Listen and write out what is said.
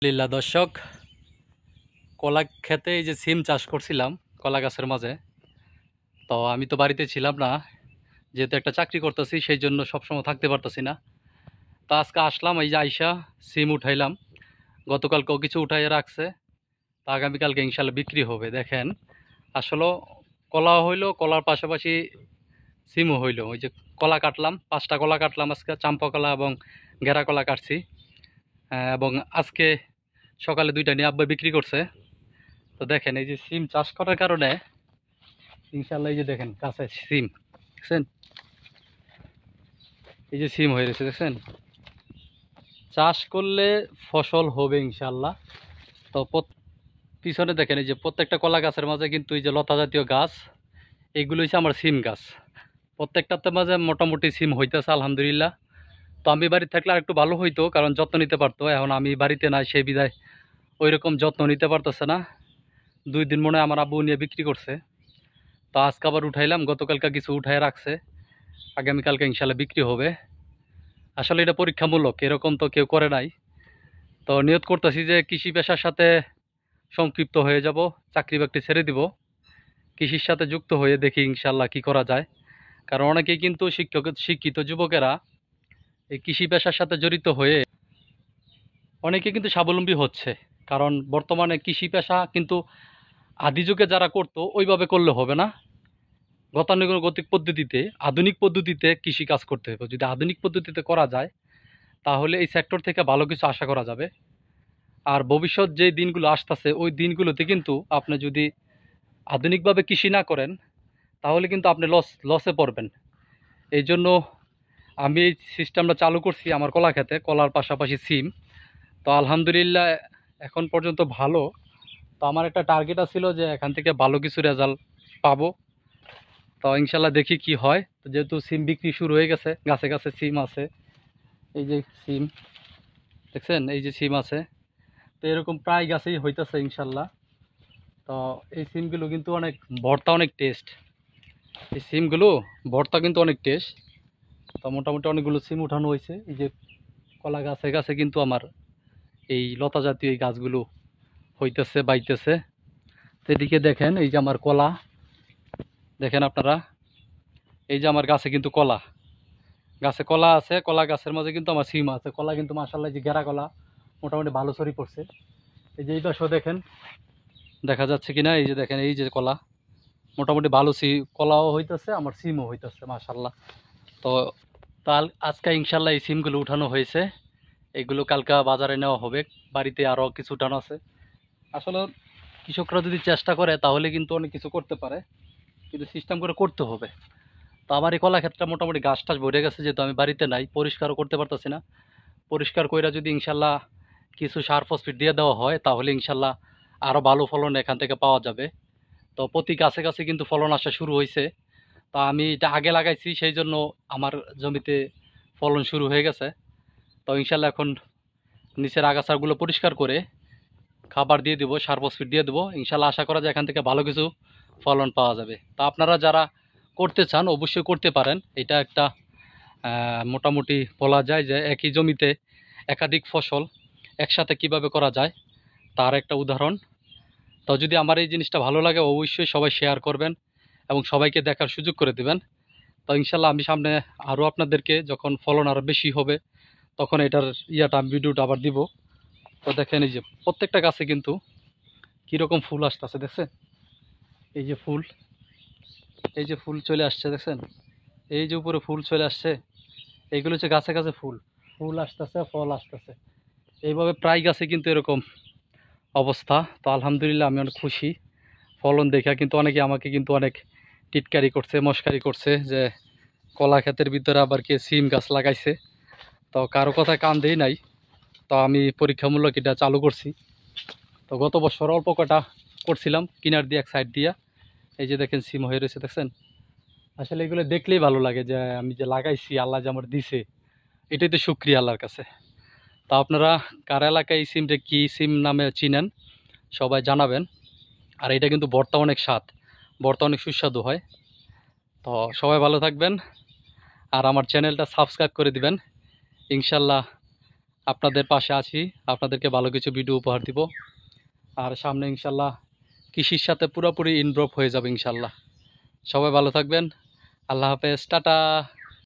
লীলা দর্শক, কলা খেতে এই যে সিম চাষ করছিলাম কলা গাছের মাঝে। তো আমি তো বাড়িতে ছিলাম না, যেহেতু একটা চাকরি করতেছি, সেই জন্য সবসময় থাকতে পারতেছি না। তো আজকে আসলাম, এই যে আইসা সিম উঠাইলাম। গতকালকেও কিছু উঠাইয়া রাখছে, তো আগামীকালকে ইনশাল্লাহ বিক্রি হবে। দেখেন, আসলে কলাও হইলো, কলার পাশাপাশি সিমও হইলো। ওই যে কলা কাটলাম, 5টা কলা কাটলাম আজকে, চাম্পা কলা এবং ঘেরা কলা কাটছি। এবং আজকে সকালে 2টা নিয়ে আব্বা বিক্রি করছে। তো দেখেন, এই যে সিম চাষ করার কারণে ইনশাল্লাহ, এই যে দেখেন কাছে সিম দেখছেন, এই যে সিম হয়ে গেছে দেখছেন। চাষ করলে ফসল হবে ইনশাল্লাহ। তো পিছনে দেখেন, এই যে প্রত্যেকটা কলা গাছের মাঝে কিন্তু এই যে লতা জাতীয় গাছ, এগুলো হচ্ছে আমার সিম গাছ। প্রত্যেকটাতে মাঝে মোটামুটি সিম হইতেছে আলহামদুলিল্লাহ। তো আমি বাড়িতে থাকলে আর একটু ভালো হইতো, কারণ যত্ন নিতে পারতো। এখন আমি বাড়িতে নাই, সেই বিদায় ওই রকম যত্ন নিতে পারতেছে না। 2 দিন মনে হয় আমার আব্বু নিয়ে বিক্রি করছে। তো আজকে আবার উঠাইলাম, গতকালকে কিছু উঠাই রাখছে, আগামীকালকে ইনশাল্লাহ বিক্রি হবে। আসলে এটা পরীক্ষামূলক, এরকম তো কেউ করে নাই। তো নিয়ত করতেছি যে কৃষি পেশার সাথে সংক্ষিপ্ত হয়ে যাব, চাকরি বাকরি ছেড়ে দিব, কৃষির সাথে যুক্ত হয়ে দেখি ইনশাল্লাহ কি করা যায়। কারণ অনেকেই কিন্তু শিক্ষিত যুবকেরা এই কৃষি পেশার সাথে জড়িত হয়ে অনেকে কিন্তু স্বাবলম্বী হচ্ছে। কারণ বর্তমানে কৃষি পেশা কিন্তু আদি যুগে যারা করতো ওইভাবে করলে হবে না। গতানুগতিক পদ্ধতিতে, আধুনিক পদ্ধতিতে কৃষি কাজ করতে হবে। যদি আধুনিক পদ্ধতিতে করা যায়, তাহলে এই সেক্টর থেকে ভালো কিছু আশা করা যাবে। আর ভবিষ্যৎ যে দিনগুলো আসতেছে, ওই দিনগুলোতে কিন্তু আপনি যদি আধুনিকভাবে কৃষি না করেন, তাহলে কিন্তু আপনি লসে পড়বেন। এই জন্য আমি এই সিস্টেমটা চালু করছি আমার কলা খেতে, কলার পাশাপাশি সিম। তো আলহামদুলিল্লাহ এখন পর্যন্ত ভালো। তো আমার একটা টার্গেট ছিল যে এখান থেকে ভালো কিছু রেজাল্ট পাবো। তো ইনশাল্লাহ দেখি কি হয়। তো যেহেতু সিম বিক্রি শুরু হয়ে গেছে, গাছে গাছে সিম আছে, এই যে সিম দেখছেন, এই যে সিম আছে। তো এরকম প্রায় গাছেই হইতেছে ইনশাল্লাহ। তো এই সিমগুলো কিন্তু অনেক ভর্তা, অনেক টেস্ট। এই সিমগুলো ভর্তা কিন্তু অনেক টেস্ট। তো মোটামুটি অনেকগুলো সিম উঠানো হয়েছে। এই যে কলা গাছে গাছে কিন্তু আমার এই লতা জাতীয় এই গাছগুলো হইতেছে, বাইতেছে। তো এদিকে দেখেন, এই যে আমার কলা দেখেন আপনারা, এই যে আমার গাছে কিন্তু কলা, গাছে কলা আছে, কলা গাছের মাঝে কিন্তু আমার সিম আছে। কলা কিন্তু মাশাআল্লাহ, যে গেরা কলা মোটামুটি ভালো ছড়ি পড়ছে। এই যে এই পাশেও দেখেন, দেখা যাচ্ছে কিনা, এই যে দেখেন, এই যে কলা মোটামুটি ভালো কলাও হইতেছে, আমার সিমও হইতেছে মাশাআল্লাহ। তো তাল আজকে ইনশাল্লাহ এই সিমগুলো উঠানো হয়েছে, এগুলো কালকা বাজারে নেওয়া হবে। বাড়িতে আরও কিছু উঠানো আছে। আসলে কৃষকরা যদি চেষ্টা করে তাহলে কিন্তু অনেক কিছু করতে পারে, কিন্তু সিস্টেম করে করতে হবে। তো আমার এই কলা ক্ষেতটা মোটামুটি গাছ টাছ ভরে গেছে, যেহেতু আমি বাড়িতে নাই, পরিষ্কারও করতে পারতেছি না। পরিষ্কার কইরা যদি ইনশাল্লাহ কিছু সার ফসফেট দিয়ে দেওয়া হয়, তাহলে ইনশাল্লাহ আরও ভালো ফলন এখান থেকে পাওয়া যাবে। তো প্রতি গাছে গাছে কিন্তু ফলন আসা শুরু হয়েছে। তো আমি এটা আগে লাগাইছি, সেই জন্য আমার জমিতে ফলন শুরু হয়ে গেছে। তো ইনশাল্লাহ এখন নিচের আগাছাগুলো পরিষ্কার করে খাবার দিয়ে দেবো, সার ফসফেট দিয়ে দেবো। ইনশাল্লাহ আশা করা যায় এখান থেকে ভালো কিছু ফলন পাওয়া যাবে। তা আপনারা যারা করতে চান অবশ্যই করতে পারেন। এটা একটা মোটামুটি বলা যায় যে একই জমিতে একাধিক ফসল একসাথে কিভাবে করা যায় তার একটা উদাহরণ। তো যদি আমার এই জিনিসটা ভালো লাগে, অবশ্যই সবাই শেয়ার করবেন এবং সবাইকে দেখার সুযোগ করে দেবেন। তো ইনশাল্লাহ আমি সামনে আরও আপনাদেরকে, যখন ফলন আরও বেশি হবে, তখন এটার ভিডিওটা আবার দিব। তো দেখেন, এই যে প্রত্যেকটা গাছে কিন্তু কীরকম ফুল আসতেছে দেখছেন। এই যে ফুল, এই যে ফুল চলে আসছে দেখছেন, এই যে উপরে ফুল চলে আসছে, এইগুলো হচ্ছে গাছে গাছে ফুল, ফুল আসতেছে, ফল আসতেছে। এইভাবে প্রায় গাছে কিন্তু এরকম অবস্থা। তো আলহামদুলিল্লাহ আমি অনেক খুশি। ফলন দেখা কিন্তু অনেকে আমাকে কিন্তু অনেক টিটকারি করছে, মস্কারি করছে যে কলা ক্ষেতের ভিতরে আবার কে সিম গাছ লাগাইছে। তো কারো কথায় কান দেই নাই। তো আমি পরীক্ষামূলক এটা চালু করছি। তো গত বছর অল্প কটা করছিলাম কিনার দিয়ে, এক সাইড দিয়া। এই যে দেখেন সিম হয়ে রয়েছে দেখছেন। আসলে এগুলো দেখলেই ভালো লাগে যে আমি যে লাগাইছি, আল্লাহ যে আমার দিছে, এটাই তো শুক্রিয়া আল্লাহর কাছে। তা আপনারা কার এলাকায় এই সিমটা কী সিম নামে চিনেন সবাই জানাবেন। আর এটা কিন্তু ভর্তা অনেক স্বাদ, ভর্তা অনেক সুস্বাদু হয়। তো সবাই ভালো থাকবেন, আর আমার চ্যানেলটা সাবস্ক্রাইব করে দিবেন। ইনশাল্লাহ আপনাদের পাশে আছি, আপনাদেরকে ভালো কিছু ভিডিও উপহার দিব। আর সামনে ইনশাল্লাহ কৃষির সাথে পুরোপুরি ইনভলভ হয়ে যাবে ইনশাল্লাহ। সবাই ভালো থাকবেন। আল্লাহ হাফেজ, টাটা।